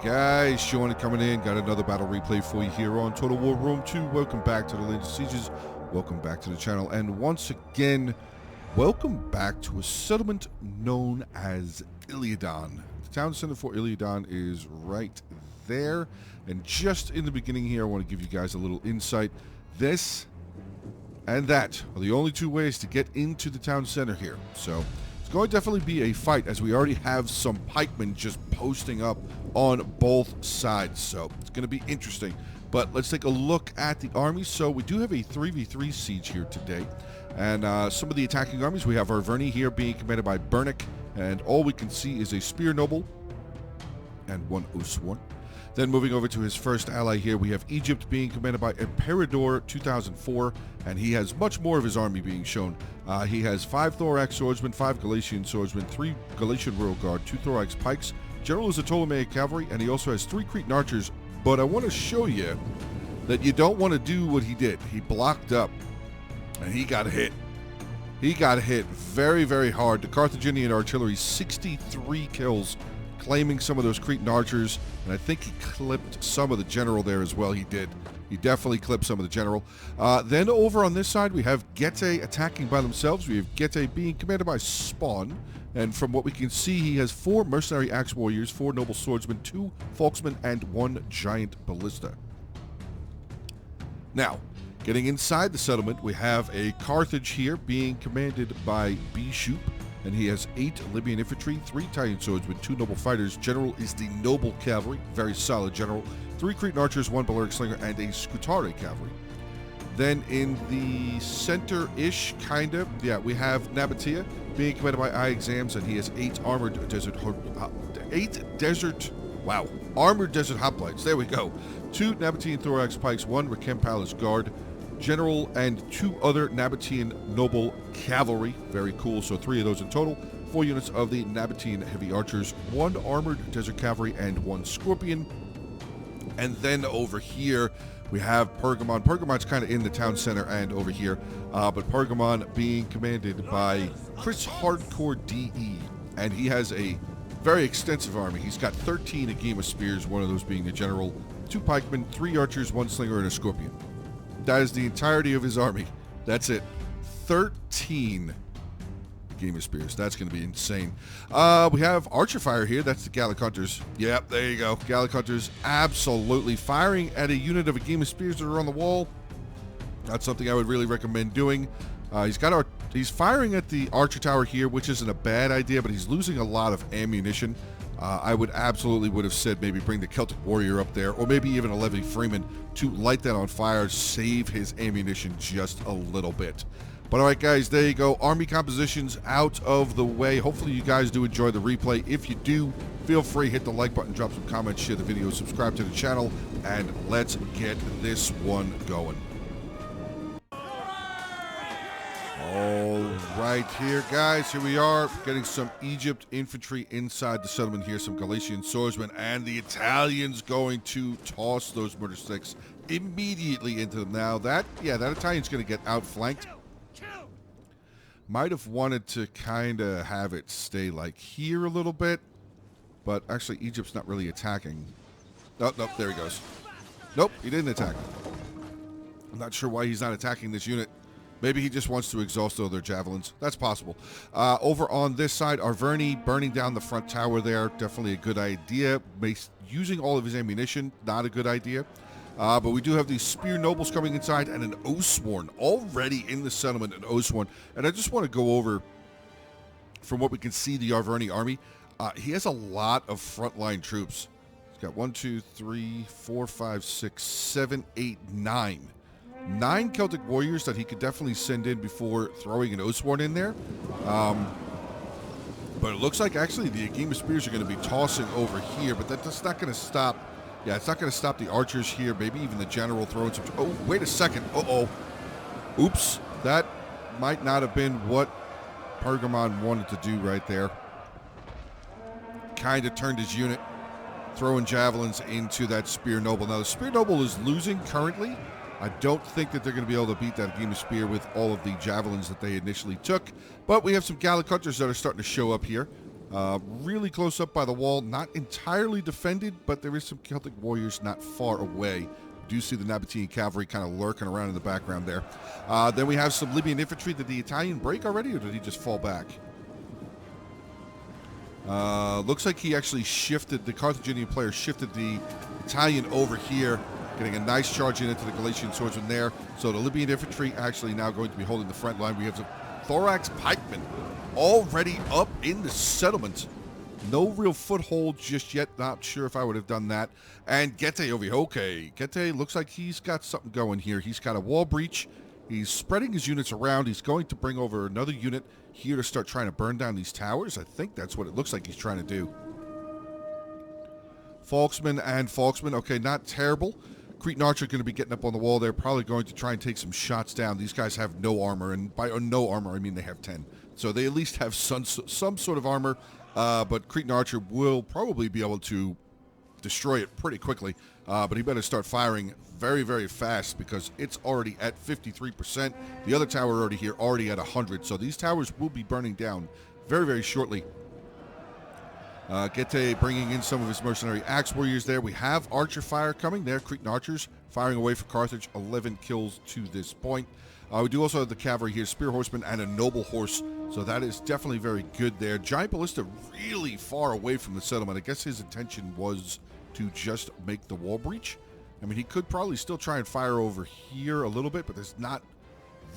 guys, Onit coming in. Got another battle replay for you here on Total War Rome 2. Welcome back to the latest sieges. Welcome back to the channel. And once again, welcome back to a settlement known as Iliadon. The town center for Iliadon is right there. And just in the beginning here, I want to give you guys a little insight. This and that are the only two ways to get into the town center here. So it's going to definitely be a fight, as we already have some pikemen just posting up on both sides. So it's going to be interesting. But let's take a look at the armies. So we do have a 3v3 siege here today. And some of the attacking armies, we have Arverni here being commanded by Bernic. And all we can see is a spear noble and one Osworn. Then moving over to his first ally here, we have Egypt being commanded by Emperador 2004, and he has much more of his army being shown. He has 5 Thorax swordsmen, 5 Galatian swordsmen, 3 Galatian royal guard, 2 Thorax pikes. General is a Ptolemaic cavalry, and he also has 3 Cretan archers. But I want to show you that you don't want to do what he did. He blocked up, and he got hit. He got hit very, very hard. The Carthaginian artillery, 63 kills, claiming some of those Cretan archers, and I think he clipped some of the general there as well. He did. He definitely clipped some of the general. Then over on this side, we have Getae attacking by themselves. We have Getae being commanded by Spawn, and from what we can see, he has 4 mercenary axe warriors, 4 noble swordsmen, 2 folksmen, and 1 giant ballista. Now, getting inside the settlement, we have a Carthage here being commanded by Bishop, and he has 8 Libyan infantry, 3 Italian swordsmen, 2 noble fighters. General is the noble cavalry, very solid general. 3 Cretan archers, 1 Balearic slinger, and a Scutari cavalry. Then in the center-ish, kind of, we have Nabatea being commanded by Eye Exams, and he has 8 armored desert armored desert hoplites. There we go. 2 Nabatean thorax pikes, 1 Rakem Palace guard, general, and 2 other Nabatean noble cavalry. Very cool. So 3 of those in total. 4 units of the Nabatean heavy archers, 1 armored desert cavalry, and 1 scorpion. And then over here we have Pergamon. Pergamon's kind of in the town center and over here, but Pergamon being commanded by Chris Hardcore DE, and he has a very extensive army. He's got 13 Agema spears, one of those being a general, 2 pikemen, 3 archers, 1 slinger, and a scorpion. That is the entirety of his army. That's it. 13 Game of Spears. That's going to be insane. We have Archer Fire here. That's the Gallic Hunters. Yep, there you go. Gallic Hunters absolutely firing at a unit of a Game of Spears that are on the wall. That's something I would really recommend doing. He's firing at the Archer Tower here, which isn't a bad idea, but he's losing a lot of ammunition. I would have said maybe bring the Celtic Warrior up there, or maybe even a Levy Freeman to light that on fire, save his ammunition just a little bit. But all right, guys, there you go. Army compositions out of the way. Hopefully you guys do enjoy the replay. If you do, feel free, hit the like button, drop some comments, share the video, subscribe to the channel, and let's get this one going. All right, here, guys, here we are, getting some Egypt infantry inside the settlement here, some Galatian swordsmen, and the Italians going to toss those murder sticks immediately into them. Now, that Italian's going to get outflanked. Might have wanted to kind of have it stay like here a little bit, but actually Egypt's not really attacking. Oh, nope, there he goes. Nope, he didn't attack. I'm not sure why he's not attacking this unit. Maybe he just wants to exhaust all their javelins. That's possible. Over on this side, Arverni burning down the front tower there. Definitely a good idea. Using all of his ammunition, not a good idea. But we do have these Spear Nobles coming inside and an Osworn already in the settlement, an Osworn. And I just want to go over, from what we can see, the Arverni army. He has a lot of frontline troops. He's got 1, 2, 3, 4, 5, 6, 7, 8, 9. 9 Celtic warriors that he could definitely send in before throwing an Osworn in there. But it looks like actually the Agema Spears are going to be tossing over here, but that's not going to stop. Yeah, it's not going to stop the archers here. Maybe even the general throwing some. Oh, wait a second. Uh-oh. Oops. That might not have been what Pergamon wanted to do right there. Kind of turned his unit, throwing javelins into that Spear Noble. Now, the Spear Noble is losing currently. I don't think that they're going to be able to beat that Agema Spear with all of the javelins that they initially took. But we have some Gallic Hunters that are starting to show up here. Really close up by the wall, not entirely defended, but there is some Celtic warriors not far away. Do see the Nabatean cavalry kind of lurking around in the background there. Then we have some Libyan infantry. Did the Italian break already, or did he just fall back? Looks like he actually shifted, the Carthaginian player shifted the Italian over here, getting a nice charge into the Galatian swordsman there. So the Libyan infantry actually now going to be holding the front line. We have the thorax pikemen already up in the settlement. No real foothold just yet. Not sure if I would have done that. And Gete over here. Okay, Gete looks like he's got something going here. He's got a wall breach. He's spreading his units around. He's going to bring over another unit here to start trying to burn down these towers. I think that's what it looks like he's trying to do. Falksman and Falksman. Okay, not terrible. Cretan Archer going to be getting up on the wall there. Probably going to try and take some shots down. These guys have no armor. And by no armor, I mean they have 10. So they at least have some sort of armor. But Cretan Archer will probably be able to destroy it pretty quickly. But he better start firing very, very fast because it's already at 53%. The other tower already here, already at 100. So these towers will be burning down very, very shortly. Gete bringing in some of his mercenary axe warriors there. We have archer fire coming there. Cretan archers firing away for Carthage. 11 kills to this point. We do also have the cavalry here, spear horsemen and a noble horse. So that is definitely very good there. Giant ballista really far away from the settlement. I guess his intention was to just make the wall breach. I mean, he could probably still try and fire over here a little bit, but there's not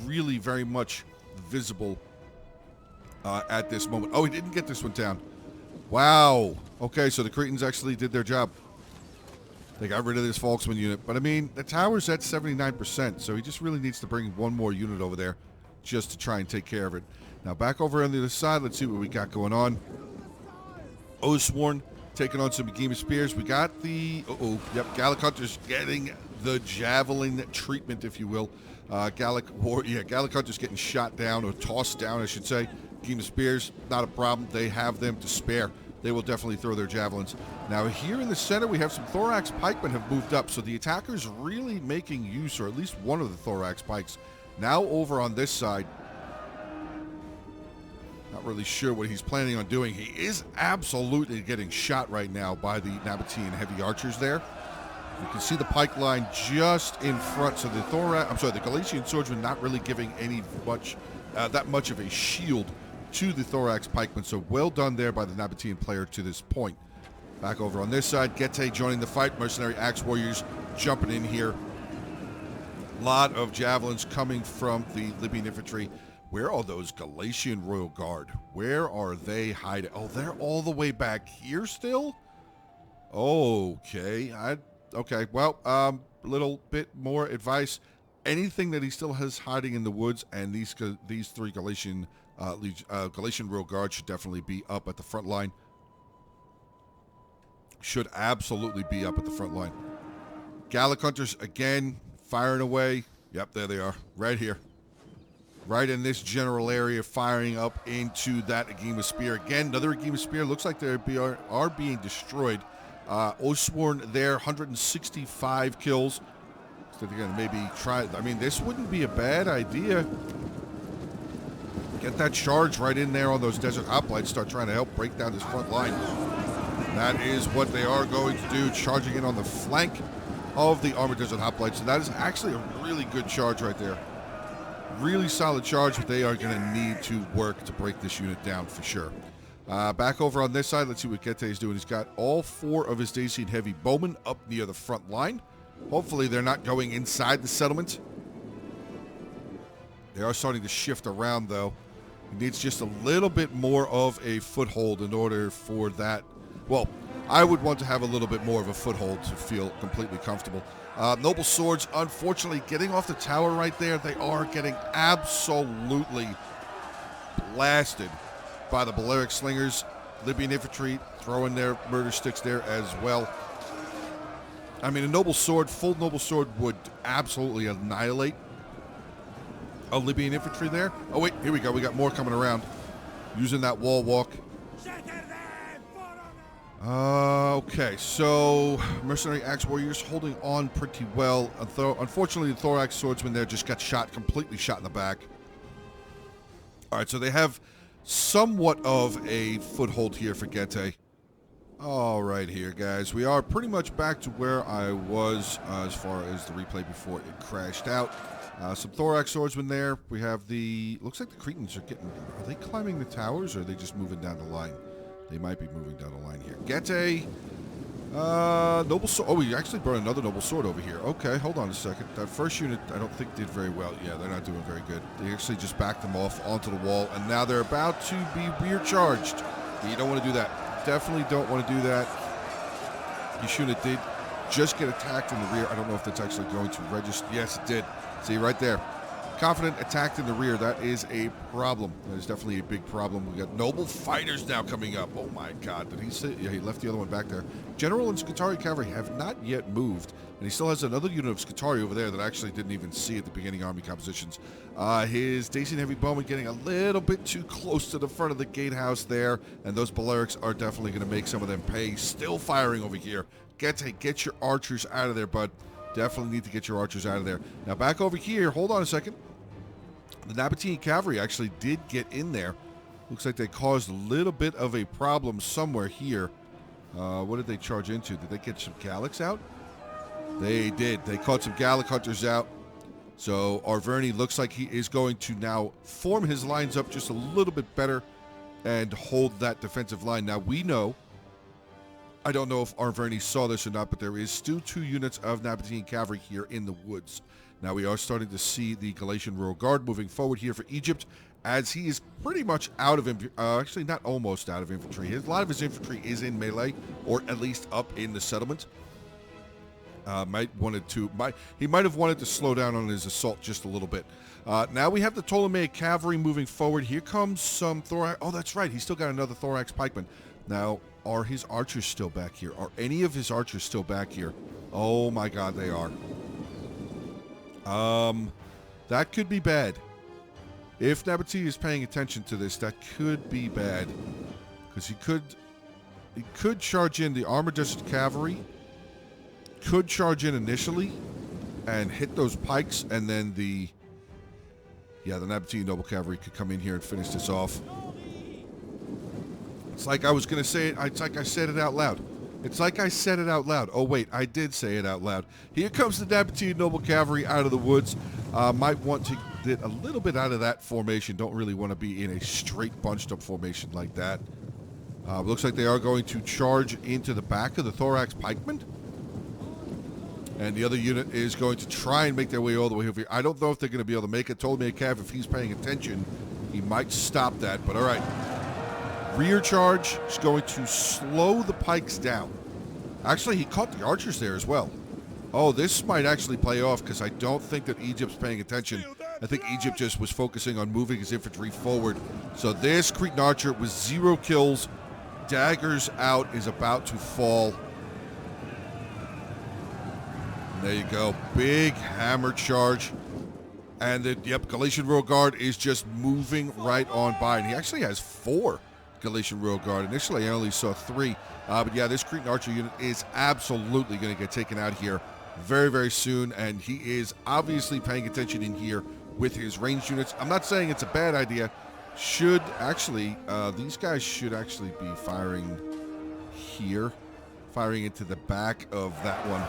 really very much visible at this moment. Oh, he didn't get this one down. Wow. Okay, so the Cretans actually did their job. They got rid of this Falksman unit. But, I mean, the tower's at 79%, so he just really needs to bring one more unit over there just to try and take care of it. Now, back over on the other side, let's see what we got going on. Oathsworn taking on some Behemoth Spears. We got the... Gallic Hunters getting the javelin treatment, if you will. Gallic Hunters getting shot down, or tossed down, I should say. Behemoth Spears, not a problem. They have them to spare. They will definitely throw their javelins. Now, here in the center, we have some thorax pikemen have moved up, so the attackers really making use, or at least one of the thorax pikes. Now over on this side, not really sure what he's planning on doing. He is absolutely getting shot right now by the Nabatean heavy archers there. You can see the pike line just in front, so the Galatian swordsman not really giving that much of a shield to the thorax pikemen. So well done there by the Nabatean player to this point. Back over on this side, Gete joining the fight. Mercenary axe warriors jumping in here. Lot of javelins coming from the Libyan infantry. Where are those Galatian Royal Guard? Where are they hiding? Oh, they're all the way back here still? Okay. Okay, well, a little bit more advice. Anything that he still has hiding in the woods, and these three Galatian Royal Guard should definitely be up at the front line. Should absolutely be up at the front line. Gallic Hunters, again, firing away. Yep, there they are, right here. Right in this general area, firing up into that Behemoth Spear. Again, another Behemoth Spear. Looks like they are being destroyed. Oathsworn there, 165 kills. So they're going to maybe try... I mean, this wouldn't be a bad idea. Get that charge right in there on those desert hoplites. Start trying to help break down this front line. That is what they are going to do, charging in on the flank of the armored desert hoplites. And that is actually a really good charge right there. Really solid charge, but they are going to need to work to break this unit down for sure. Back over on this side, let's see what Gete is doing. He's got all 4 of his Dacian heavy bowmen up near the front line. Hopefully they're not going inside the settlement. They are starting to shift around, though. He needs just a little bit more of a foothold in order for that. Well, I would want to have a little bit more of a foothold to feel completely comfortable. Noble Swords, unfortunately, getting off the tower right there. They are getting absolutely blasted by the Balearic Slingers. Libyan infantry throwing their murder sticks there as well. I mean, a Noble Sword, full Noble Sword would absolutely annihilate a Libyan infantry there. Oh, wait, here we go. We got more coming around. Using that wall walk. Okay, so mercenary axe warriors holding on pretty well. Unfortunately, the thorax swordsman there just got completely shot in the back. All right, so they have somewhat of a foothold here for Gete. All right here, guys. We are pretty much back to where I was as far as the replay before it crashed out. Some Thorax swordsmen there. We have the... Looks like the Cretans are getting... Are they climbing the towers, or are they just moving down the line? They might be moving down the line here. Gete. Noble sword. Oh, we actually brought another noble sword over here. Okay, hold on a second. That first unit, I don't think did very well. Yeah, they're not doing very good. They actually just backed them off onto the wall, and now they're about to be rear charged. You don't want to do that. Definitely don't want to do that. This unit did just get attacked in the rear. I don't know if that's actually going to register. Yes, it did. See, right there. Confident attacked in the rear. That is a problem. That is definitely a big problem. We got noble fighters now coming up. Oh my god. Did he say? Yeah, he left the other one back there. General and Scutari cavalry have not yet moved. And he still has another unit of Scutari over there that I actually didn't even see at the beginning army compositions. His Dacian heavy bowman getting a little bit too close to the front of the gatehouse there. And those Balearics are definitely going to make some of them pay. Still firing over here. Get your archers out of there, bud. Definitely need to get your archers out of there. Now back over here. Hold on a second. The Nabatean cavalry actually did get in there. Looks like they caused a little bit of a problem somewhere here. What did they charge into? Did they get some Gallics out? They did. They caught some Gallic hunters out. So Arverni looks like he is going to now form his lines up just a little bit better and hold that defensive line. Now we know, I don't know if Arverni saw this or not, but there is still 2 units of Nabatean cavalry here in the woods. Now we are starting to see the Galatian Royal Guard moving forward here for Egypt, as he is pretty much out of actually not almost out of infantry. A lot of his infantry is in melee, or at least up in the settlement. He might have wanted to slow down on his assault just a little bit. Now we have the Ptolemaic cavalry moving forward. Here comes some Thorax. Oh, that's right. He's still got another Thorax pikeman. Now, are his archers still back here? Are any of his archers still back here? Oh my god, they are. That could be bad. If Nabatea is paying attention to this, that could be bad. Because he could charge in the Armored Desert Cavalry. Could charge in initially and hit those pikes, and then the Nabatean Noble Cavalry could come in here and finish this off. It's like I was going to say it. It's like I said it out loud. It's like I said it out loud. Oh, wait, I did say it out loud. Here comes the Nabatean Noble Cavalry out of the woods. Might want to get a little bit out of that formation. Don't really want to be in a straight bunched up formation like that. Looks like they are going to charge into the back of the Thorax pikemen. And the other unit is going to try and make their way all the way over here. I don't know if they're going to be able to make it. Ptolemy Cav, if he's paying attention, he might stop that. But all right. Rear charge is going to slow the pikes down. Actually, he caught the archers there as well. Oh, this might actually play off because I don't think that Egypt's paying attention. I think Egypt just was focusing on moving his infantry forward. So this Cretan archer with 0 kills. Daggers out, is about to fall. And there you go. Big hammer charge. And the Galatian Royal Guard is just moving right on by. And he actually has 4 Galatian Royal Guard. Initially, I only saw 3. But yeah, this Cretan archer unit is absolutely going to get taken out here very, very soon. And he is obviously paying attention in here with his ranged units. I'm not saying it's a bad idea. Should actually, these guys should actually be firing here. Firing into the back of that one.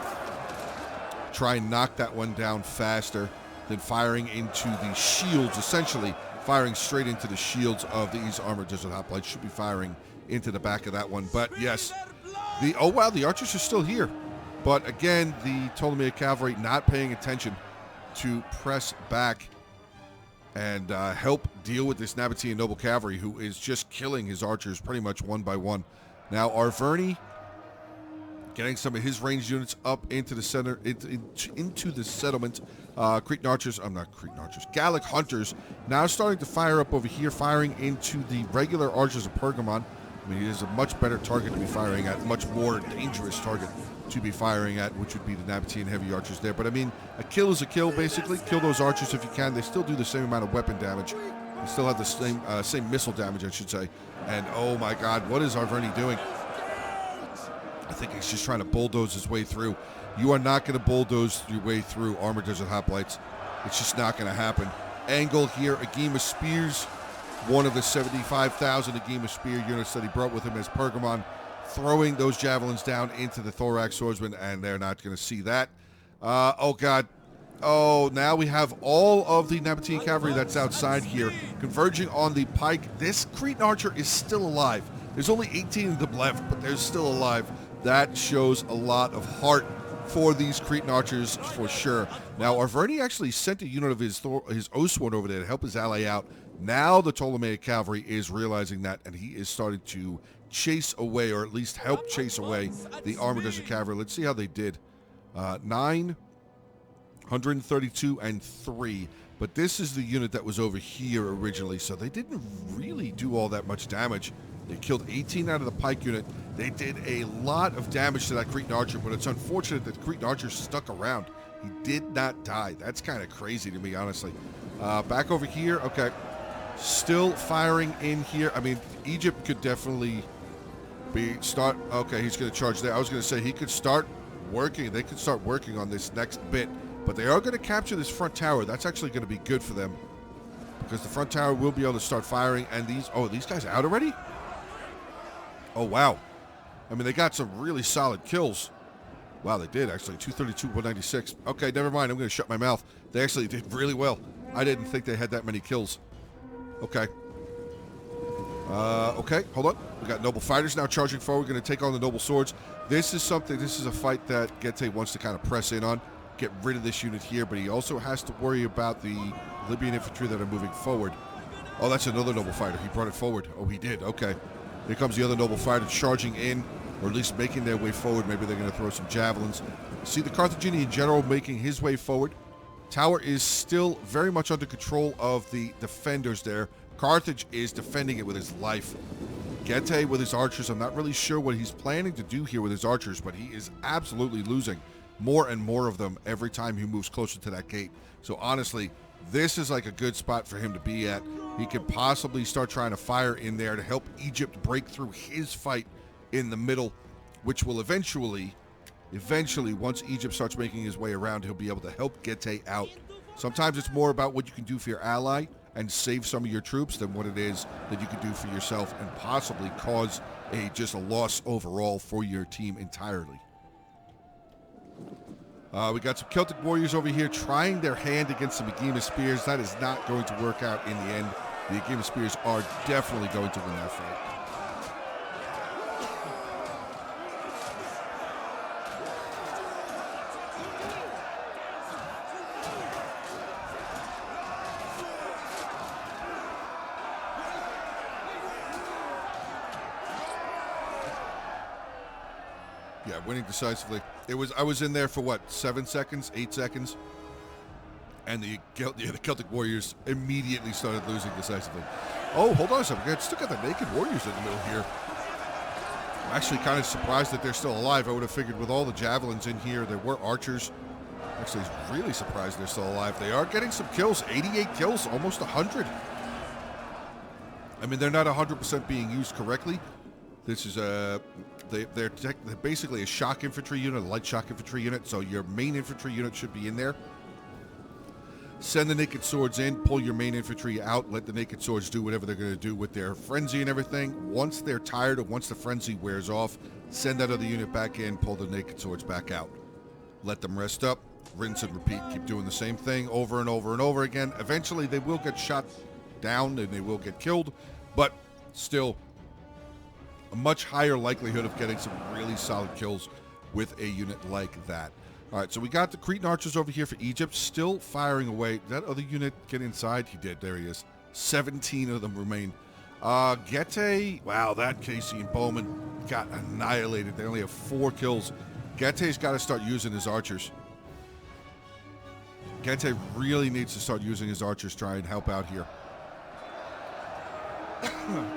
Try and knock that one down faster than firing into the shields, essentially. Firing straight into the shields of these Armored Desert Hoplites. Should be firing into the back of that one. But yes, oh wow, the archers are still here. But again, the Ptolemaic cavalry not paying attention to press back and help deal with this Nabatean Noble Cavalry, who is just killing his archers pretty much one by one. Now Arverni getting some of his ranged units up into the center, into the settlement. Cretan archers, not Cretan archers, Gallic hunters now starting to fire up over here, firing into the regular archers of Pergamon. I mean, it is a much better target to be firing at, much more dangerous target to be firing at, which would be the Nabatean heavy archers there. But I mean, a kill is a kill, basically. Kill those archers if you can. They still do the same amount of weapon damage. They still have the same missile damage, I should say. And oh my god, what is Arverni doing? I think he's just trying to bulldoze his way through. You are not going to bulldoze your way through Armored Desert Hoplites. It's just not going to happen. Angle here, a game of spears. one of the 75,000 Agema spear units that he brought with him as Pergamon, throwing those javelins down into the Thorax swordsman, and they're not going to see that. Oh, God. Oh, now we have all of the Nabatean cavalry that's outside here converging on the pike. This Cretan archer is still alive. There's only 18 of them left, but they're still alive. That shows a lot of heart for these Cretan archers for sure. Now, Arverni actually sent a unit of his Oathsworn over there to help his ally out. Now the Ptolemaic cavalry is realizing that, and he is starting to chase away, or at least help chase away, the Armitage cavalry. Let's see how they did. 9, 132, and 3. But this is the unit that was over here originally, so they didn't really do all that much damage. They killed 18 out of the pike unit. They did a lot of damage to that Cretan archer, but it's unfortunate that the Cretan archer stuck around. He did not die. That's kind of crazy to me, honestly. Back over here. Okay. Still firing in here. I mean, Egypt could definitely okay, he's going to charge there. I was going to say he could start working. They could start working on this next bit, but they are going to capture this front tower. That's actually going to be good for them because the front tower will be able to start firing. And these guys out already? Oh, wow. I mean, they got some really solid kills. Wow, they did, actually. 232, 196. Okay, never mind. I'm going to shut my mouth. They actually did really well. I didn't think they had that many kills. Okay. Okay, hold on. We got noble fighters now charging forward. We're going to take on the noble swords. This is a fight that Getae wants to kind of press in on. Get rid of this unit here, but he also has to worry about the Libyan infantry that are moving forward. Oh, that's another noble fighter. He brought it forward. Oh, he did. Okay. Here comes the other noble fighter charging in, or at least making their way forward. Maybe they're going to throw some javelins. See the Carthaginian general making his way forward. Tower is still very much under control of the defenders there. Carthage is defending it with his life. Getae with his archers. I'm not really sure what he's planning to do here with his archers, but he is absolutely losing more and more of them every time he moves closer to that gate. So honestly, this is like a good spot for him to be at. He could possibly start trying to fire in there to help Egypt break through his fight in the middle, which will eventually, once Egypt starts making his way around, he'll be able to help Getae out. Sometimes it's more about what you can do for your ally and save some of your troops than what it is that you can do for yourself and possibly cause just a loss overall for your team entirely. We got some Celtic warriors over here trying their hand against some Agema spears. That is not going to work out in the end. The Agema spears are definitely going to win that fight. Yeah, winning decisively. I was in there for what, 7 seconds, 8 seconds, and the Celtic warriors immediately started losing decisively. Oh, hold on a second. I still got the naked warriors in the middle here. I'm actually kind of surprised that they're still alive. I would have figured with all the javelins in here, there were archers. Actually, really surprised they're still alive. They are getting some kills. 88 kills, almost 100. I mean, they're not 100% being used correctly. This is they're basically a shock infantry unit, a light shock infantry unit, so your main infantry unit should be in there. Send the naked swords in, pull your main infantry out, let the naked swords do whatever they're going to do with their frenzy and everything. Once they're tired or once the frenzy wears off, send that other unit back in, pull the naked swords back out. Let them rest up, rinse and repeat. Keep doing the same thing over and over and over again. Eventually they will get shot down and they will get killed, but still a much higher likelihood of getting some really solid kills with a unit like that. All right, so we got the Cretan archers over here for Egypt, still firing away. Did that other unit get inside? He did. There he is. 17 of them remain. Getae, wow, that Casey and Bowman got annihilated. They only have 4 kills. Getae's got to start using his archers. Getae really needs to start using his archers to try and help out here.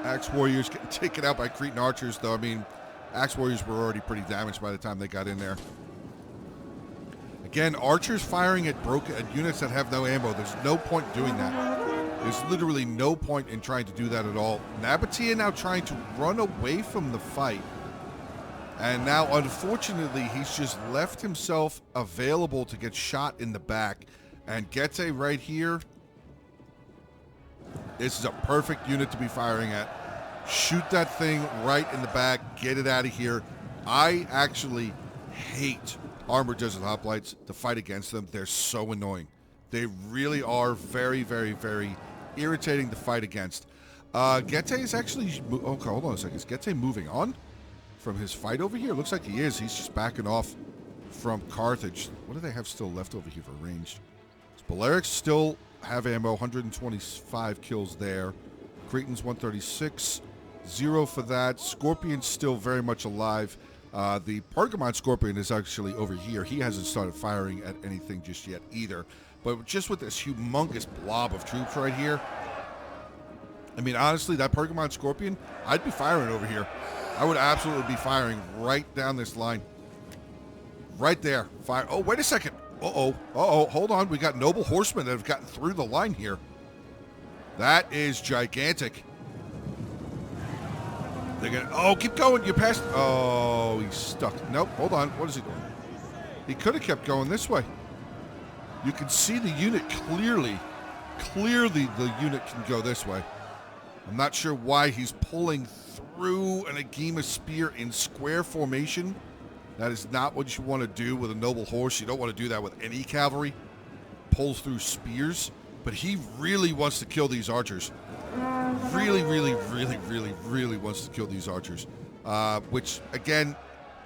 Axe warriors getting taken out by Cretan archers, though. I mean, Axe warriors were already pretty damaged by the time they got in there. Again, archers firing at units that have no ammo. There's no point in doing that. There's literally no point in trying to do that at all. Nabatea now trying to run away from the fight. And now, unfortunately, he's just left himself available to get shot in the back. And Getae right here, This is a perfect unit to be firing at. Shoot that thing right in the back. Get it out of here. I actually hate armored desert hoplites to fight against them. They're so annoying. They really are very, very, very irritating to fight against. Gete is actually... Okay, hold on a second. Is Gete moving on from his fight over here? Looks like he is. He's just backing off from Carthage. What do they have still left over here for ranged? Balearics still have ammo. 125 kills there. Cretans 136. 0 for that. Scorpion's still very much alive. The Pergamon Scorpion is actually over here. He hasn't started firing at anything just yet either. But just with this humongous blob of troops right here, I mean, honestly, that Pergamon Scorpion, I'd be firing over here. I would absolutely be firing right down this line. Right there. Fire. Oh, wait a second. Uh-oh. Uh-oh. Hold on. We got noble horsemen that have gotten through the line here. That is gigantic. They're gonna... Oh, keep going. You passed... Oh, he's stuck. Nope. Hold on. What is he doing? He could have kept going this way. You can see the unit clearly. Clearly, the unit can go this way. I'm not sure why he's pulling through an Agema spear in square formation. That is not what you want to do with a noble horse. You don't want to do that with any cavalry. Pulls through spears. But he really wants to kill these archers. Really, really, really, really, really wants to kill these archers. Which, again,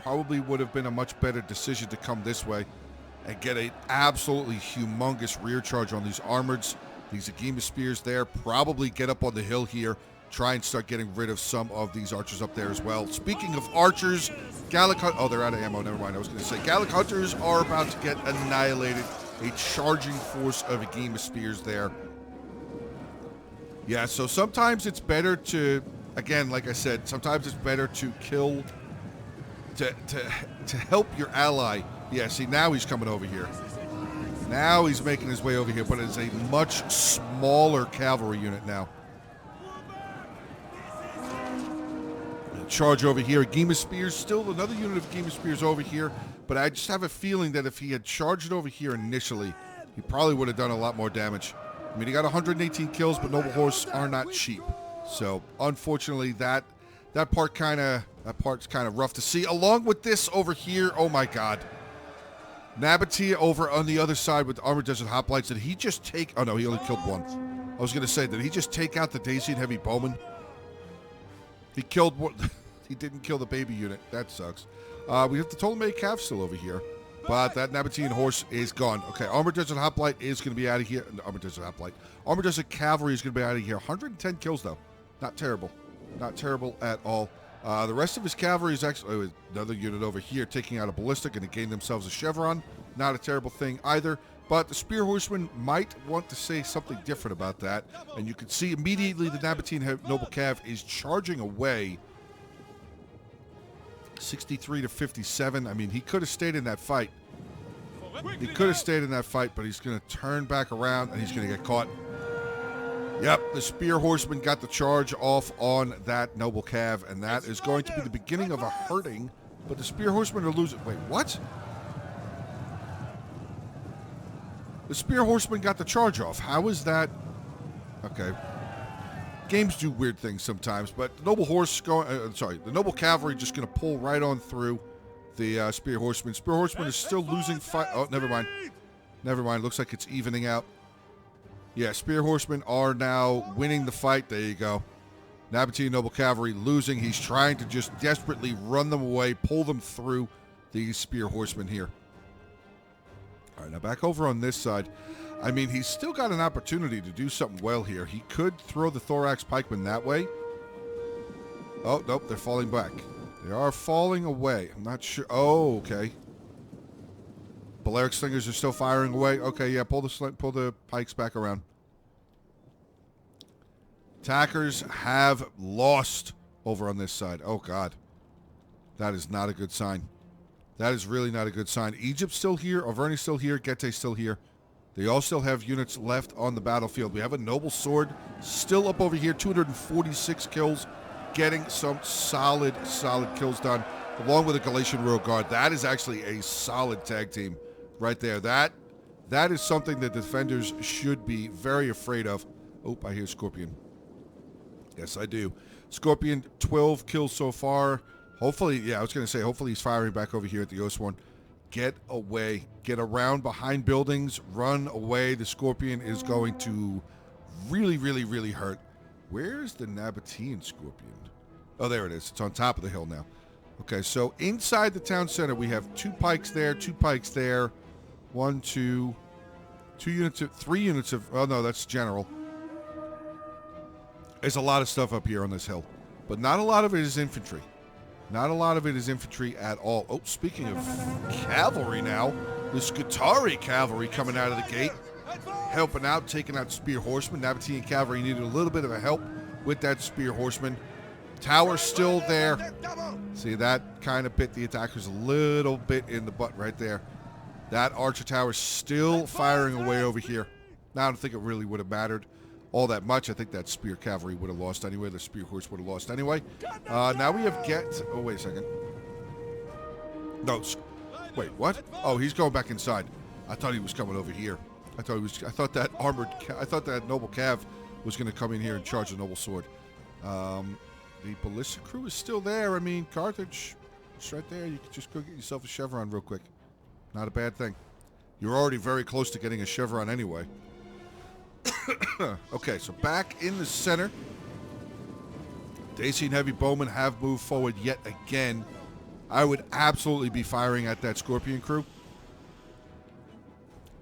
probably would have been a much better decision to come this way and get an absolutely humongous rear charge on these armoreds. These Agema spears there. Probably get up on the hill here. Try and start getting rid of some of these archers up there as well. Speaking of archers, Gallic... Oh, they're out of ammo. Never mind. I was going to say Gallic hunters are about to get annihilated. A charging force of Agema spears there. Yeah, so sometimes it's better to... Again, like I said, sometimes it's better to kill... To help your ally. Yeah, see, now he's coming over here. Now he's making his way over here, but it's a much smaller cavalry unit now. Charge over here. Agema spears, still another unit of Agema spears over here, but I just have a feeling that if he had charged over here initially, he probably would have done a lot more damage. I mean, he got 118 kills, but noble horse are not cheap. So, unfortunately, that part's kind of rough to see. Along with this over here, oh my God. Nabatea over on the other side with Armored Desert Hoplites. Did he just take... Oh, no, he only killed one. I was going to say, did he just take out the Dacian Heavy Bowman? He killed one... He didn't kill the baby unit. That sucks. We have the Ptolemaic Cav still over here. But that Nabatean horse is gone. Okay, Armored Desert Hoplite is going to be out of here. Armored Desert Hoplite. Armored Desert Cavalry is going to be out of here. 110 kills, though. Not terrible. Not terrible at all. The rest of his cavalry is actually... another unit over here taking out a ballistic and to gain themselves a chevron. Not a terrible thing either. But the Spear Horsemen might want to say something different about that. And you can see immediately the Nabatean Noble Cav is charging away. 63 to 57. I mean, he could have stayed in that fight. He could have stayed in that fight, but he's going to turn back around and he's going to get caught. Yep, the Spear Horseman got the charge off on that Noble Cav, and that is going to be the beginning of a hurting, but the Spear Horsemen are losing. Wait, what? The Spear Horseman got the charge off. How is that? Okay. Games do weird things sometimes, but the Noble Horse going... the Noble Cavalry just going to pull right on through the Spear Horseman. Spear Horseman is still losing fight. Oh, never mind. Never mind. Looks like it's evening out. Yeah, Spear Horsemen are now winning the fight. There you go. Nabatean Noble Cavalry losing. He's trying to just desperately run them away, pull them through these Spear Horsemen here. All right, now back over on this side. I mean, he's still got an opportunity to do something well here. He could throw the Thorax Pikemen that way. Oh, nope, they're falling back. They are falling away. I'm not sure. Oh, okay. Balearic Slingers are still firing away. Okay, yeah, pull the pikes back around. Attackers have lost over on this side. Oh, God. That is not a good sign. That is really not a good sign. Egypt's still here. Auvergne's still here. Gete's still here. They all still have units left on the battlefield. We have a Noble Sword still up over here. 246 kills. Getting some solid kills done. Along with a Galatian Royal Guard. That is actually a solid tag team right there. That is something that defenders should be very afraid of. Oh, I hear Scorpion. Yes, I do. Scorpion, 12 kills so far. Hopefully, yeah, I was going to say, hopefully he's firing back over here at the Osworn. Get away. Get around behind buildings. Run away. The Scorpion is going to really, really, really hurt. Where's the Nabatean Scorpion? Oh, there it is. It's on top of the hill now. Okay, so inside the town center, we have 2 pikes there, 2 pikes there. 1, 2, 2 units of, 3 units of, oh no, that's general. There's a lot of stuff up here on this hill, but not a lot of it is infantry. Not a lot of it is infantry at all. Oh, speaking of cavalry now, the Scutari cavalry coming out of the gate, helping out, taking out spear horsemen. Nabatean cavalry needed a little bit of a help with that spear horseman. Tower's still there. See, that kind of bit the attackers a little bit in the butt right there. That archer tower's still firing away over here. Now, I don't think it really would have mattered all that much. I think that spear cavalry would have lost anyway. The spear horse would have lost anyway. Now we have oh, wait a second. No, wait, what? Oh, he's going back inside. I thought he was coming over here. I thought that noble cav was going to come in here and charge the noble sword. The ballista crew is still there. I mean, Carthage, it's right there. You can just go get yourself a chevron real quick. Not a bad thing. You're already very close to getting a chevron anyway. Okay, so back in the center. Dacian heavy bowmen have moved forward yet again. I would absolutely be firing at that Scorpion crew.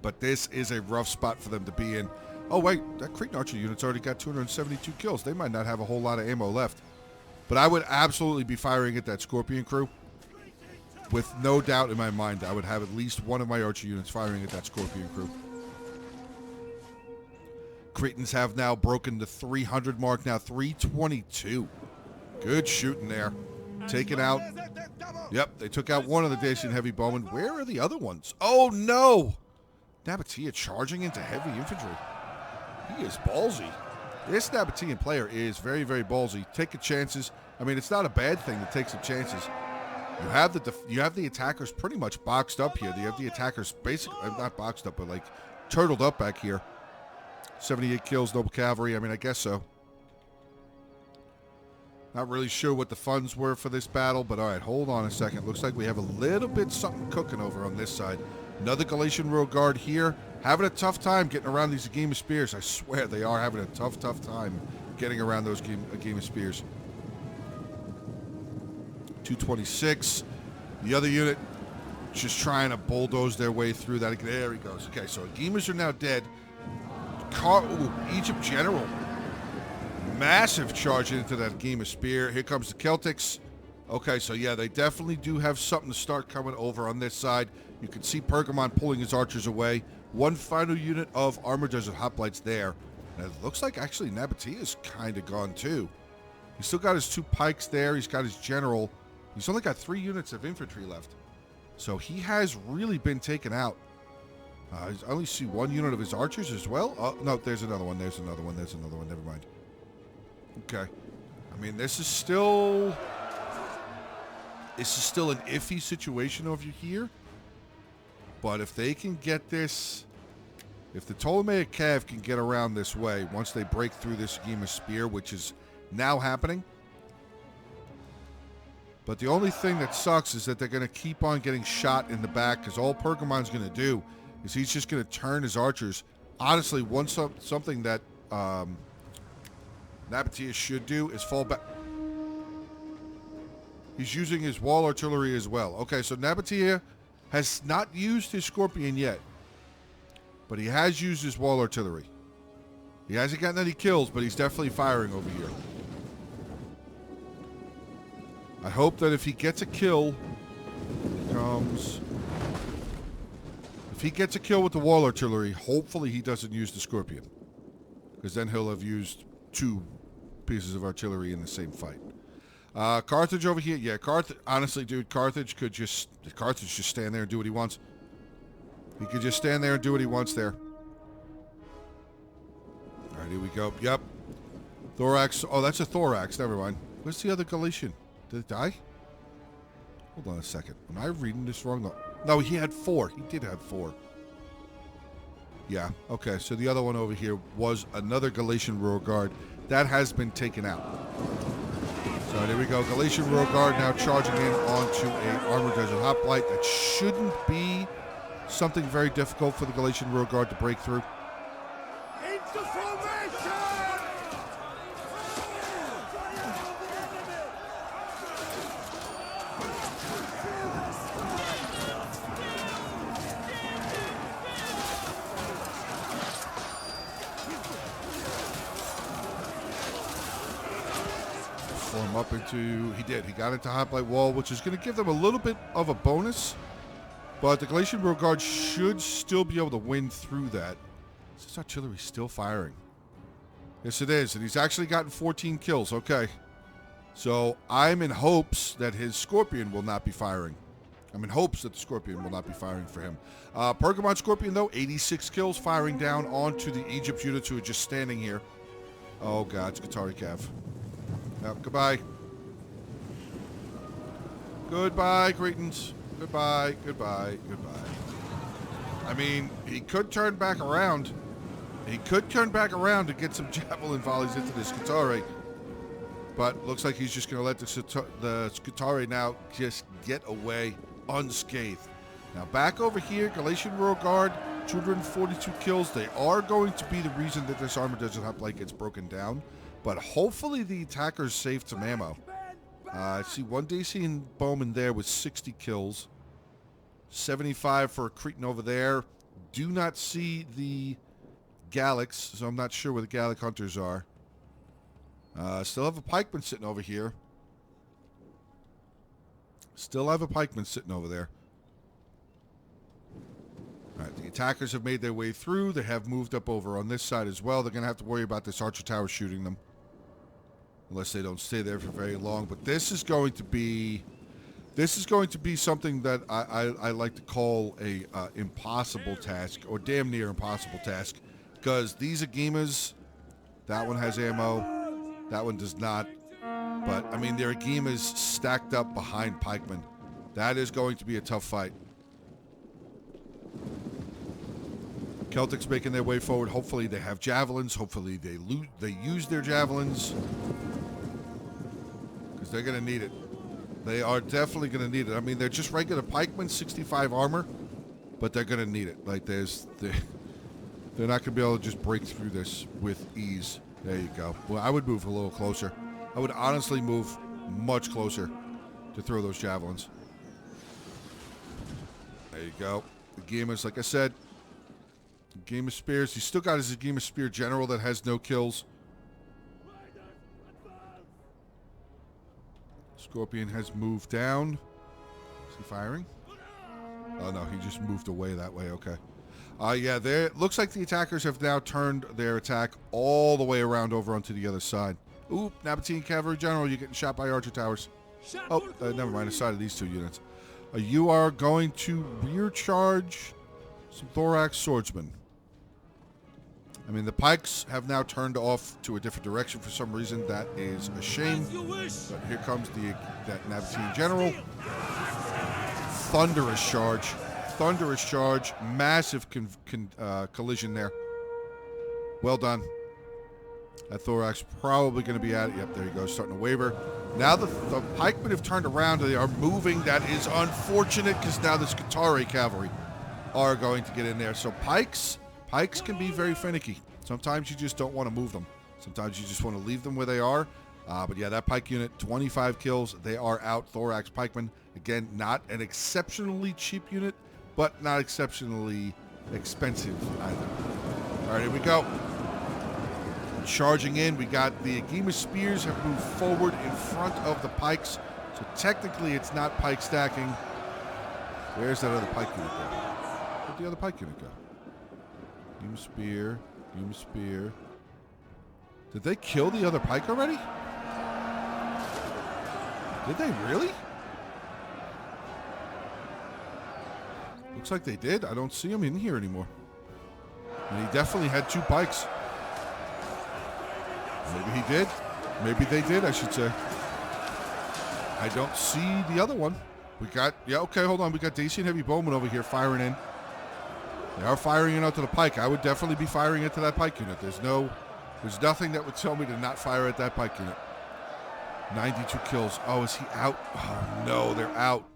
But this is a rough spot for them to be in. Oh, wait, that Cretan archer unit's already got 272 kills. They might not have a whole lot of ammo left. But I would absolutely be firing at that Scorpion crew. With no doubt in my mind, I would have at least one of my archer units firing at that Scorpion crew. Cretans have now broken the 300 mark, now 322. Good shooting there. Taken out. Yep, they took out one of the Dacian heavy bowmen. Where are the other ones? Oh, no! Nabatea charging into heavy infantry. He is ballsy. This Nabatean player is very, very ballsy. Taking chances. I mean, it's not a bad thing to take some chances. You have the attackers pretty much boxed up here. You have the attackers basically, not boxed up, but like turtled up back here. 78 kills, noble cavalry. I mean, I guess so. Not really sure what the funds were for this battle, but all right, hold on a second. Looks like we have a little bit something cooking over on this side. Another Galatian Royal Guard here. Having a tough time getting around these Agema Spears. I swear they are having a tough time getting around those Agema Spears. 226. The other unit just trying to bulldoze their way through that. There he goes. Okay, so Agemas are now dead. Egypt General. Massive charge into that Agema Spear. Here comes the Celtics. Okay, so yeah, they definitely do have something to start coming over on this side. You can see Pergamon pulling his archers away. One final unit of Armor Desert Hoplites there. And it looks like actually Nabatea is kind of gone too. He's still got his 2 pikes there. He's got his general. He's only got 3 units of infantry left. So he has really been taken out. I only see 1 unit of his archers as well. Oh, no, there's another one. There's another one. There's another one. Never mind. Okay. I mean, this is still an iffy situation over here. But if they can get this, if the Ptolemaic Cav can get around this way, once they break through this Agema Spear, which is now happening. But the only thing that sucks is that they're going to keep on getting shot in the back, because all Pergamon's going to do is he's just going to turn his archers. Honestly, something that Nabatea should do is fall back. He's using his wall artillery as well. Okay, so Nabatea has not used his Scorpion yet, but he has used his wall artillery. He hasn't gotten any kills, but he's definitely firing over here. I hope that if he gets a kill, if he gets a kill with the wall artillery, hopefully he doesn't use the Scorpion, because then he'll have used 2 pieces of artillery in the same fight. Carthage over here. Yeah, honestly, dude, Carthage just stand there and do what he wants. He could just stand there and do what he wants there. All right, here we go. Yep. Thorax. Oh, that's a Thorax. Never mind. Where's the other Galatian? Did it die? Hold on a second. Am I reading this wrong? No, he had 4. He did have 4. Yeah, okay. So the other one over here was another Galatian Royal Guard. that has been taken out. So there we go. Galatian Royal Guard now charging in onto a Armored Desert Hoplite. That shouldn't be something very difficult for the Galatian Royal Guard to break through. Form up into, he got into Hoplite Wall, which is going to give them a little bit of a bonus, but the Galatian Royal Guard should still be able to win through that. Is this artillery still firing? Yes, it is, and he's actually gotten 14 kills. Okay, so I'm in hopes that his Scorpion will not be firing. I'm in hopes that the Scorpion will not be firing for him. Pergamon Scorpion, though, 86 kills, firing down onto the Egypt units who are just standing here. Oh, God, it's Qatari Cav. Yep, goodbye. Goodbye, Cretans. Goodbye, goodbye, goodbye. I mean, he could turn back around. He could turn back around to get some javelin volleys into this Qatari. But looks like he's just going to let the Qatari now just get away unscathed. Now back over here, Galatian Royal Guard, 242 kills. They are going to be the reason that this Armored Desert Hoplite gets broken down. But hopefully the attackers save some ammo. I see one Dacian Bowman there with 60 kills. 75 for a Cretan over there. Do not see the Gallics, so I'm not sure where the Gallic hunters are. Still have a pikeman sitting over here. Still have a pikeman sitting over there. All right, the attackers have made their way through. They have moved up over on this side as well. They're going to have to worry about this archer tower shooting them. Unless they don't stay there for very long. But this is going to be something that I like to call a impossible task, or damn near impossible task. Because these Agimas, that one has ammo, that one does not. But, I mean, their Agimas stacked up behind pikemen. That is going to be a tough fight. Celtics making their way forward. Hopefully they have javelins. Hopefully they use their javelins. Because they're going to need it. They are definitely going to need it. I mean, they're just regular pikemen, 65 armor. But they're going to need it. Like, they're not going to be able to just break through this with ease. There you go. Well, I would move a little closer. I would honestly move much closer to throw those javelins. There you go. The Agimas, like I said, Agima Spears. He's still got his Agima Spear General that has no kills. Scorpion has moved down. Is he firing? Oh, no, he just moved away that way. Okay. Yeah, there. Looks like the attackers have now turned their attack all the way around over onto the other side. Oop, Nabatean Cavalry General, you're getting shot by archer towers. Oh, never mind. Aside of these two units. You are going to rear charge some Thorax Swordsmen. I mean, the pikes have now turned off to a different direction for some reason. That is a shame. But here comes that Nabatean General. Thunderous charge. Thunderous charge. Massive collision there. Well done. That Thorax probably going to be at it. Yep, there you go. Starting to waver. Now the pikemen have turned around. They are moving. That is unfortunate because now the Qatari cavalry are going to get in there. So pikes can be very finicky. Sometimes you just don't want to move them. Sometimes you just want to leave them where they are. But yeah, that pike unit, 25 kills. They are out. Thorax pikemen. Again, not an exceptionally cheap unit, but not exceptionally expensive either. All right, here we go. Charging in, we got the Agima Spears have moved forward in front of the pikes. So technically it's not pike stacking. Where's that other pike unit go? Where'd the other pike unit go? Agima Spear, Agima Spear. Did they kill the other pike already? Did they really? Looks like they did. I don't see him in here anymore. And he definitely had two pikes. Maybe he did. Maybe they did, I should say. I don't see the other one. We got, yeah, okay, hold on. We got Dacian Heavy Bowman over here firing in. They are firing in out to the pike. I would definitely be firing into that pike unit. There's no There's nothing that would tell me to not fire at that pike unit. 92 kills. Oh, is he out? Oh, no, they're out.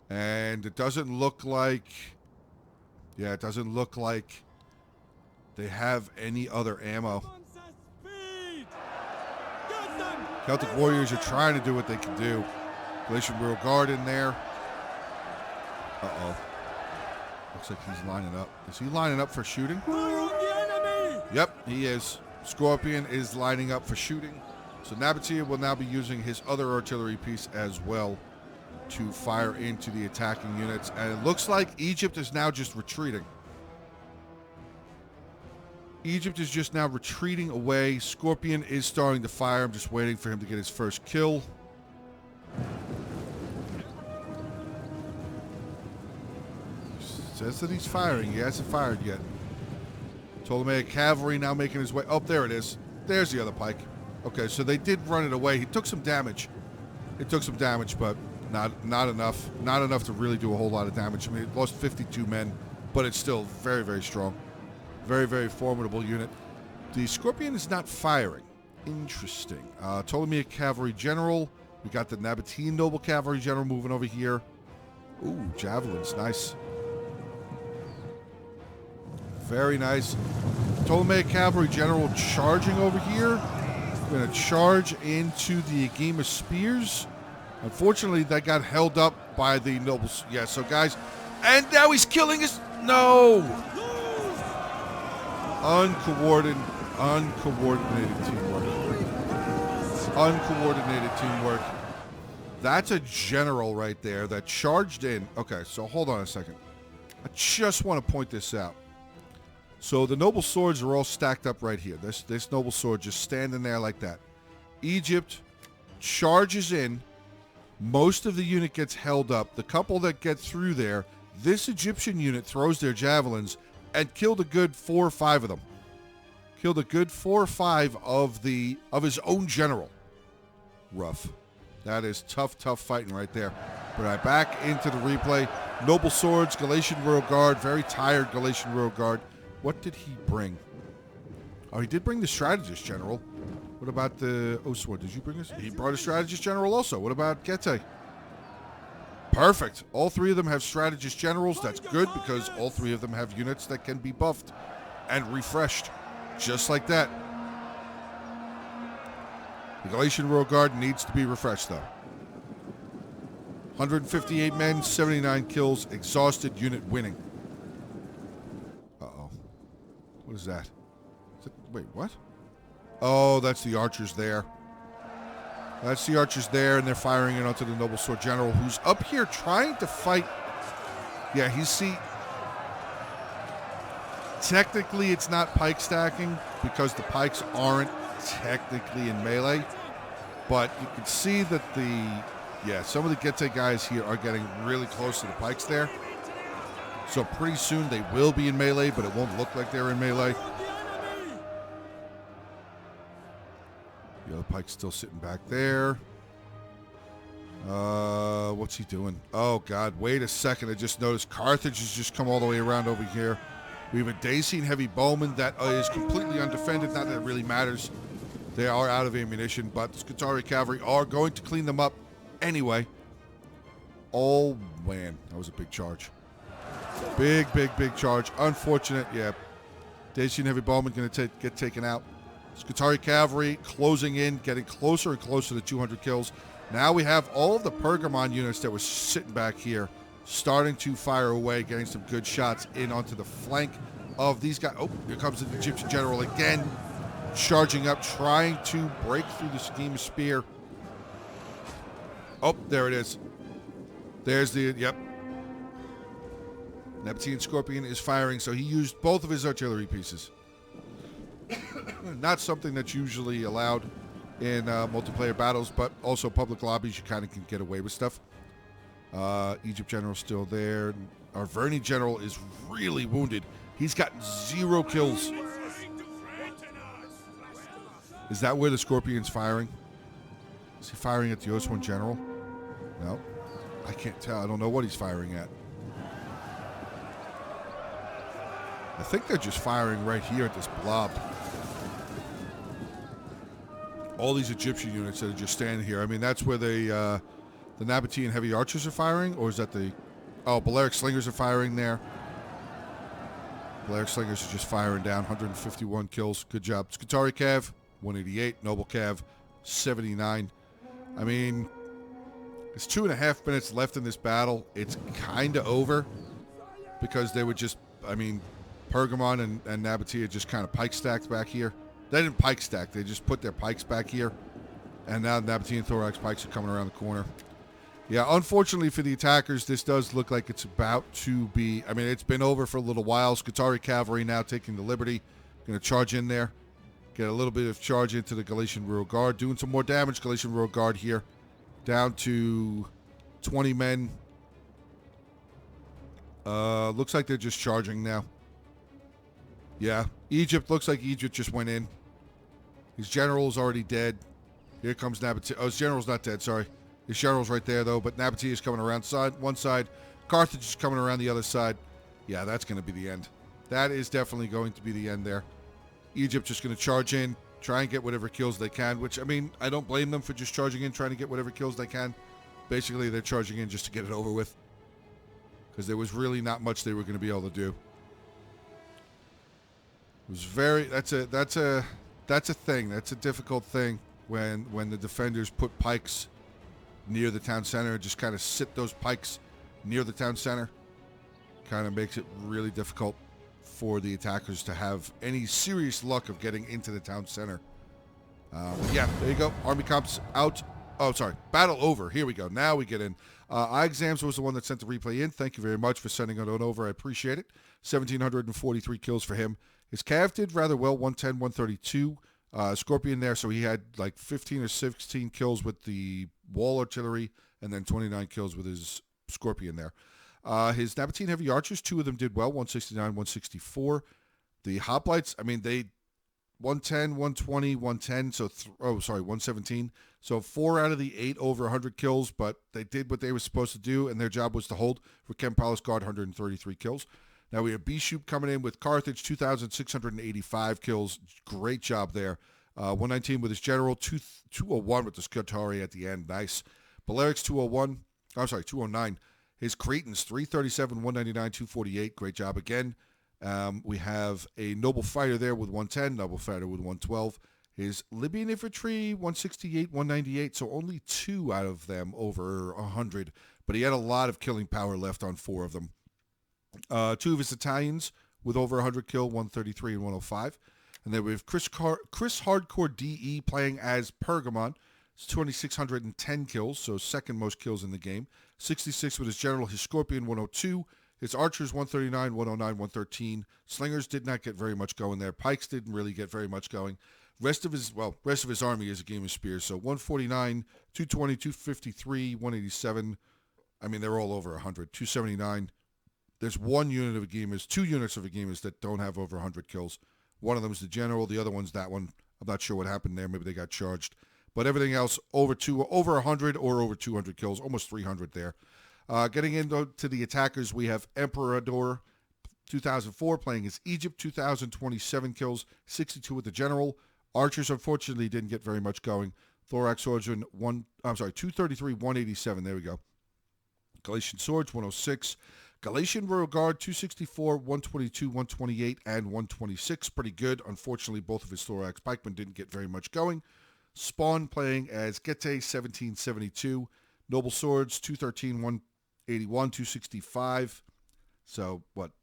And it doesn't look like... Yeah, it doesn't look like they have any other ammo. Celtic Warriors are trying to do what they can do. Galatian Royal Guard in there. Uh-oh. Looks like he's lining up. Is he lining up for shooting? Yep, he is. Scorpion is lining up for shooting. So Nabatea will now be using his other artillery piece as well to fire into the attacking units. And it looks like Egypt is now just retreating. Egypt is just now retreating away. Scorpion is starting to fire. I'm just waiting for him to get his first kill. Says that he's firing. He hasn't fired yet. Ptolemaic cavalry now making his way. Oh, there it is. There's the other pike. Okay, so they did run it away. He took some damage. It took some damage, but not enough. Not enough to really do a whole lot of damage. I mean, it lost 52 men, but it's still very, very strong. Very, very formidable unit. The Scorpion is not firing. Interesting. Ptolemaic cavalry general. We got the Nabatean noble cavalry general moving over here. Ooh, javelins. Nice. Very nice. Ptolemaic cavalry general charging over here. We're going to charge into the Agema spears. Unfortunately, that got held up by the nobles. Yeah, so guys, and now he's killing us. No! Uncoordinated teamwork. Uncoordinated teamwork. That's a general right there that charged in. Okay, so hold on a second. I just want to point this out. So the noble swords are all stacked up right here. This noble sword just standing there like that. Egypt charges in. Most of the unit gets held up. The couple that get through there, this Egyptian unit throws their javelins and killed a good 4 or 5 of them. Killed a good 4 or 5 of his own general. Rough. That is tough fighting right there. But I back into the replay. Noble swords, Galatian Royal Guard, very tired Galatian Royal Guard. What did he bring? Oh, he did bring the strategist general. What about the Oswald? Did you bring this? He brought a strategist general also. What about Gete? Perfect. All 3 of them have strategist generals. That's good because all 3 of them have units that can be buffed and refreshed. Just like that. The Galatian Royal Guard needs to be refreshed, though. 158 men, 79 kills, exhausted unit winning. Uh-oh. What is that? Wait, what? Oh, that's the archers there. That's the archers there, and they're firing it onto the noble sword general, who's up here trying to fight. Yeah, technically it's not pike stacking because the pikes aren't technically in melee, but you can see that some of the Gete guys here are getting really close to the pikes there. So pretty soon they will be in melee, but it won't look like they're in melee. The other pike's still sitting back there. What's he doing? Oh, God. Wait a second. I just noticed Carthage has just come all the way around over here. We have a Dacian heavy bowman that is completely undefended. Not that it really matters. They are out of ammunition, but the Scutari cavalry are going to clean them up anyway. Oh, man. That was a big charge. Big charge. Unfortunate. Yeah. Dacian heavy bowman going to get taken out. Scutari cavalry closing in, getting closer and closer to 200 kills. Now we have all of the Pergamon units that were sitting back here starting to fire away, getting some good shots in onto the flank of these guys. Oh, here comes the Egyptian general again, charging up, trying to break through the scheme spear. Oh, there it is. There's the, yep. Nabatean Scorpion is firing, so he used both of his artillery pieces. Not something that's usually allowed in multiplayer battles, but also public lobbies, you kind of can get away with stuff. Egypt general still there. Our Verni general is really wounded. He's got 0 kills. Is that where the Scorpion's firing? Is he firing at the Oswan general? No. I can't tell. I don't know what he's firing at. I think they're just firing right here at this blob. All these Egyptian units that are just standing here. I mean, that's where the Nabatean heavy archers are firing, or is that the... Oh, Balearic slingers are firing there. Balearic slingers are just firing down. 151 kills. Good job. Scutari Cav, 188. Noble Cav, 79. I mean, there's 2.5 minutes left in this battle. It's kind of over because they were just... I mean, Pergamon and Nabatea just kind of pike stacked back here. They didn't pike stack. They just put their pikes back here. And now Nabatean Thorax pikes are coming around the corner. Yeah, unfortunately for the attackers, this does look like it's about to be... I mean, it's been over for a little while. Scutari Cavalry now taking the liberty. Going to charge in there. Get a little bit of charge into the Galatian Rural Guard. Doing some more damage. Galatian Rural Guard here. Down to 20 men. Looks like they're just charging now. Yeah, Egypt. Looks like Egypt just went in. His general's already dead. Here comes Nabatea. Oh, his general's not dead, sorry. His general's right there, though, but Nabatea is coming around one side. Carthage is coming around the other side. Yeah, that's going to be the end. That is definitely going to be the end there. Egypt just going to charge in, try and get whatever kills they can, which, I mean, I don't blame them for just charging in, trying to get whatever kills they can. Basically, they're charging in just to get it over with, because there was really not much they were going to be able to do. It was very... That's a thing. That's a difficult thing when the defenders put pikes near the town center. Just kind of sit those pikes near the town center. Kind of makes it really difficult for the attackers to have any serious luck of getting into the town center. Yeah, there you go. Army comps out. Oh, sorry. Battle over. Here we go. Now we get in. iExams was the one that sent the replay in. Thank you very much for sending it on over. I appreciate it. 1,743 kills for him. His Cav did rather well, 110, 132. Scorpion there, so he had like 15 or 16 kills with the wall artillery, and then 29 kills with his Scorpion there. His Nabatean heavy archers, 2 of them did well, 169, 164. The hoplites, I mean, they 110, 120, 110, so 117. So 4 out of the 8 over 100 kills, but they did what they were supposed to do, and their job was to hold. For Kem Palace Guard, 133 kills. Now we have Bishoop coming in with Carthage, 2,685 kills. Great job there. 119 with his general, 201 with the Scutari at the end. Nice. Balearics, 209. His Cretans, 337, 199, 248. Great job again. We have a Noble Fighter there with 110, Noble Fighter with 112. His Libyan Infantry, 168, 198. So only 2 out of them over 100. But he had a lot of killing power left on 4 of them. 2 of his Italians with over 100 kill, 133 and 105. And then we have Chris Hardcore DE playing as Pergamon. It's 2,610 kills, so second most kills in the game. 66 with his general, his Scorpion, 102. His archers, 139, 109, 113. Slingers did not get very much going there. Pikes didn't really get very much going. Rest of his army is a game of spears. So 149, 220, 253, 187. I mean, they're all over 100. 279. There's 1 unit of a gamers, 2 units of a gamers that don't have over 100 kills. One of them is the general. The other one's that one. I'm not sure what happened there. Maybe they got charged. But everything else over 100 or over 200 kills, almost 300 there. Getting into the attackers, we have Emperador 2004 playing as Egypt, 2,027 kills, 62 with the general. Archers, unfortunately, didn't get very much going. Thorax Swordsman, 233, 187. There we go. Galatian Swords, 106. Galatian Royal Guard, 264, 122, 128, and 126. Pretty good. Unfortunately, both of his Thorax Pikemen didn't get very much going. Spawn playing as Gete, 1772. Noble Swords, 213, 181, 265. So,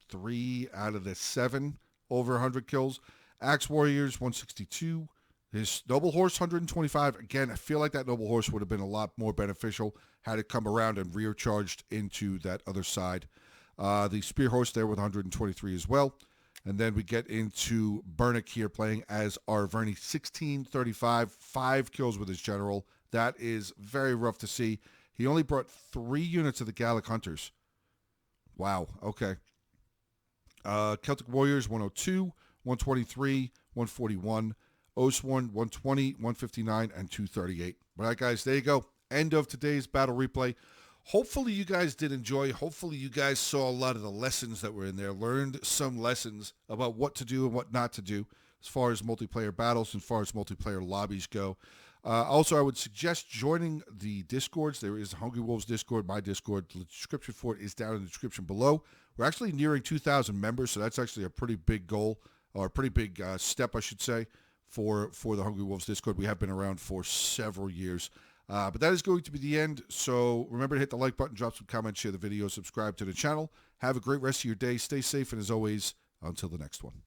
3 out of the 7 over 100 kills. Axe Warriors, 162. His Noble Horse, 125. Again, I feel like that Noble Horse would have been a lot more beneficial had it come around and rear charged into that other side. The Spear Horse there with 123 as well. And then we get into Bernick here playing as Arverni, 1635, 5 kills with his general. That is very rough to see. He only brought 3 units of the Gallic Hunters. Wow, okay. Celtic Warriors, 102, 123, 141. Oathsworn, 120, 159, and 238. All right, guys, there you go. End of today's battle replay. hopefully you guys did enjoy. Hopefully you guys saw a lot of the lessons that were in there, learned some lessons about what to do and what not to do as far as multiplayer battles, as far as multiplayer lobbies go. Also, I would suggest joining the Discords. There is Hungry Wolves Discord, my Discord. The description for it is down in the description below. We're actually nearing 2,000 members, so that's actually a pretty big goal, or a pretty big step, I should say, for the Hungry Wolves Discord. We have been around for several years. But that is going to be the end. So remember to hit the like button, drop some comments, share the video, subscribe to the channel. Have a great rest of your day. Stay safe, and as always, until the next one.